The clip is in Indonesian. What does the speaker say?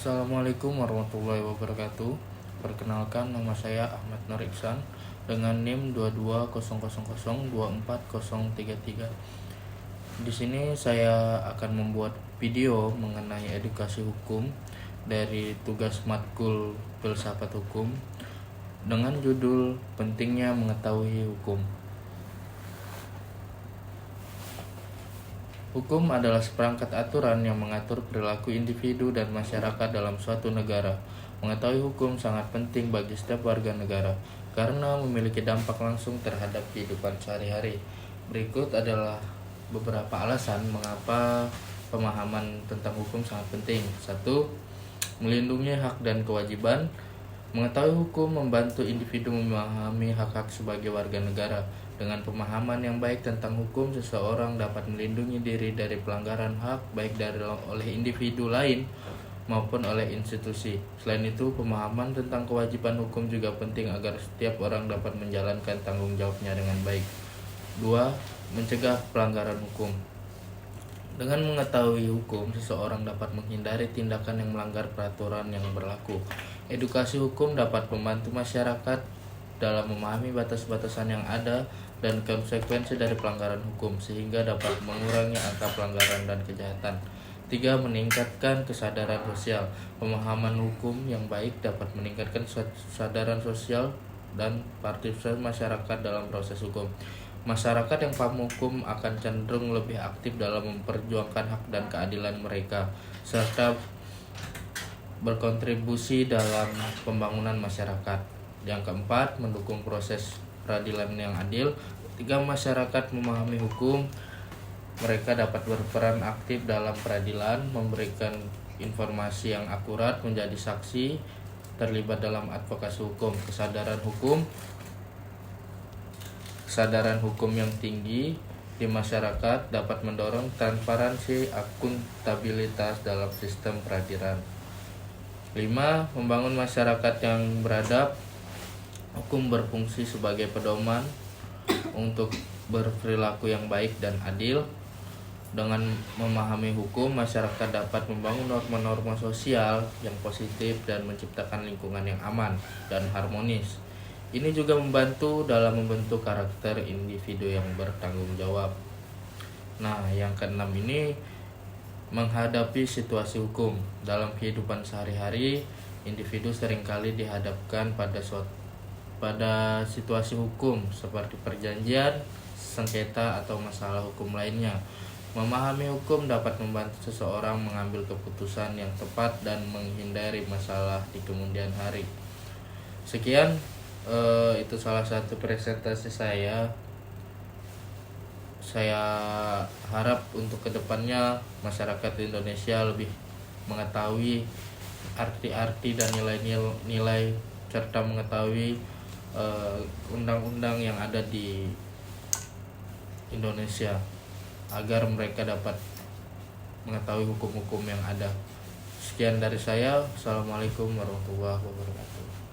Assalamualaikum warahmatullahi wabarakatuh. Perkenalkan, nama saya Ahmad Nur Iksan dengan NIM 2200240033. Di sini saya akan membuat video mengenai edukasi hukum dari tugas matkul filsafat hukum dengan judul pentingnya mengetahui hukum. Hukum adalah seperangkat aturan yang mengatur perilaku individu dan masyarakat dalam suatu negara. Mengetahui hukum sangat penting bagi setiap warga negara karena memiliki dampak langsung terhadap kehidupan sehari-hari. Berikut adalah beberapa alasan mengapa pemahaman tentang hukum sangat penting. 1. Melindungi hak dan kewajiban. Mengetahui hukum membantu individu memahami hak-hak sebagai warga negara. Dengan pemahaman yang baik tentang hukum, seseorang dapat melindungi diri dari pelanggaran hak baik oleh individu lain maupun oleh institusi. Selain itu, pemahaman tentang kewajiban hukum juga penting agar setiap orang dapat menjalankan tanggung jawabnya dengan baik. 2. Mencegah pelanggaran hukum. Dengan mengetahui hukum, seseorang dapat menghindari tindakan yang melanggar peraturan yang berlaku. Edukasi hukum dapat membantu masyarakat dalam memahami batas-batasan yang ada dan konsekuensi dari pelanggaran hukum, sehingga dapat mengurangi angka pelanggaran dan kejahatan. 3. Meningkatkan kesadaran sosial. Pemahaman hukum yang baik dapat meningkatkan kesadaran sosial dan partisipasi masyarakat dalam proses hukum. Masyarakat yang paham hukum akan cenderung lebih aktif dalam memperjuangkan hak dan keadilan mereka, serta berkontribusi dalam pembangunan masyarakat. Yang keempat, mendukung proses peradilan yang adil. Ketika masyarakat memahami hukum, mereka dapat berperan aktif dalam peradilan, memberikan informasi yang akurat, menjadi saksi, terlibat dalam advokasi hukum. Kesadaran hukum yang tinggi di masyarakat dapat mendorong transparansi, akuntabilitas dalam sistem peradilan. 5. Membangun masyarakat yang beradab. Hukum berfungsi sebagai pedoman untuk berperilaku yang baik dan adil. Dengan memahami hukum, masyarakat dapat membangun norma-norma sosial yang positif dan menciptakan lingkungan yang aman dan harmonis. Ini juga membantu dalam membentuk karakter individu yang bertanggung jawab. Nah, yang keenam ini menghadapi situasi hukum. Dalam kehidupan sehari-hari, individu seringkali dihadapkan pada situasi hukum seperti perjanjian, sengketa, atau masalah hukum lainnya. Memahami hukum dapat membantu seseorang mengambil keputusan yang tepat dan menghindari masalah di kemudian hari. Sekian, itu salah satu presentasi saya. Saya harap untuk kedepannya masyarakat Indonesia lebih mengetahui arti-arti dan nilai-nilai serta mengetahui undang-undang yang ada di Indonesia agar mereka dapat mengetahui hukum-hukum yang ada. Sekian dari saya. Assalamualaikum warahmatullahi wabarakatuh.